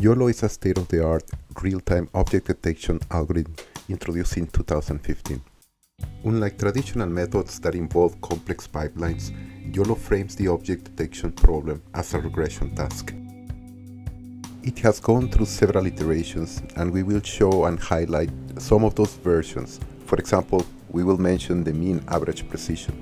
YOLO is a state-of-the-art real-time object detection algorithm introduced in 2015. Unlike traditional methods that involve complex pipelines, YOLO frames the object detection problem as a regression task. It has gone through several iterations, and we will show and highlight some of those versions. For example, we will mention the mean average precision.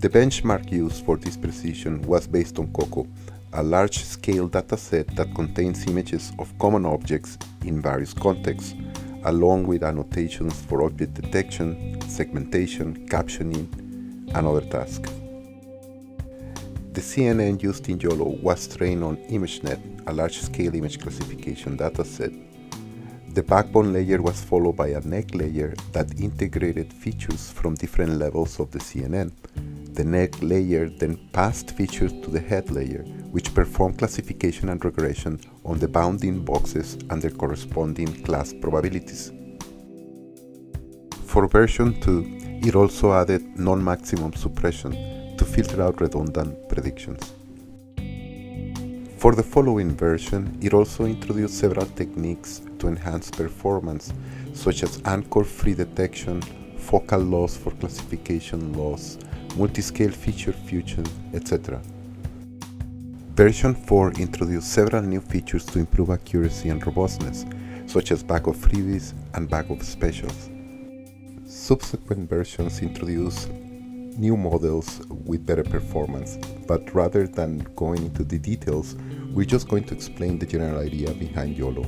The benchmark used for this precision was based on COCO, a large-scale dataset that contains images of common objects in various contexts, along with annotations for object detection, segmentation, captioning, and other tasks. The CNN used in YOLO was trained on ImageNet, a large-scale image classification dataset. The backbone layer was followed by a neck layer that integrated features from different levels of the CNN. The neck layer then passed features to the head layer, which performed classification and regression on the bounding boxes and their corresponding class probabilities. For version 2, it also added non-maximum suppression to filter out redundant predictions. For the following version, it also introduced several techniques to enhance performance, such as anchor-free detection, focal loss for classification loss, multiscale feature fusion, etc. Version 4 introduced several new features to improve accuracy and robustness, such as backup freebies and backup specials. Subsequent versions introduced new models with better performance, but rather than going into the details, we're just going to explain the general idea behind YOLO.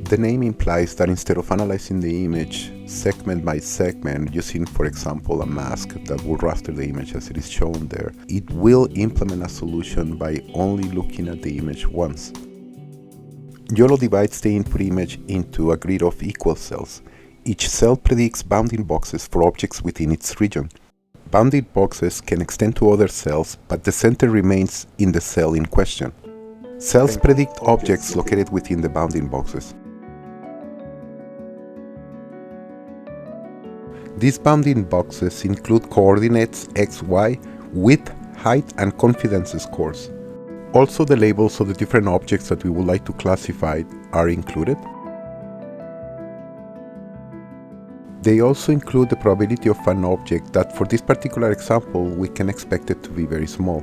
The name implies that instead of analyzing the image segment by segment using, for example, a mask that will raster the image as it is shown there, it will implement a solution by only looking at the image once. YOLO divides the input image into a grid of equal cells. Each cell predicts bounding boxes for objects within its region. Bounding boxes can extend to other cells, but the center remains in the cell in question. Cells predict objects located within the bounding boxes. These bounding boxes include coordinates x, y, width, height, and confidence scores. Also, the labels of the different objects that we would like to classify are included. They also include the probability of an object that, for this particular example, we can expect it to be very small.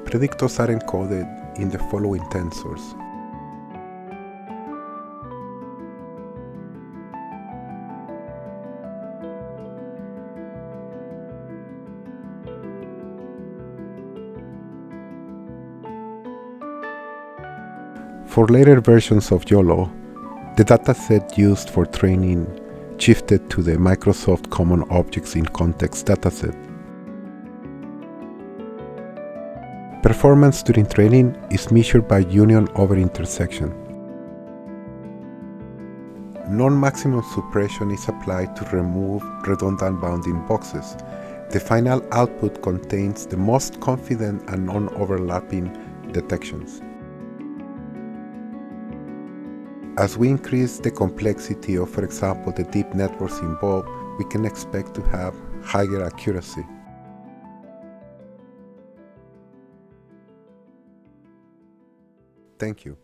Predictors are encoded in the following tensors. For later versions of YOLO, the dataset used for training shifted to the Microsoft Common Objects in Context dataset. Performance during training is measured by union over intersection. Non-maximum suppression is applied to remove redundant bounding boxes. The final output contains the most confident and non-overlapping detections. As we increase the complexity of, for example, the deep networks involved, we can expect to have higher accuracy. Thank you.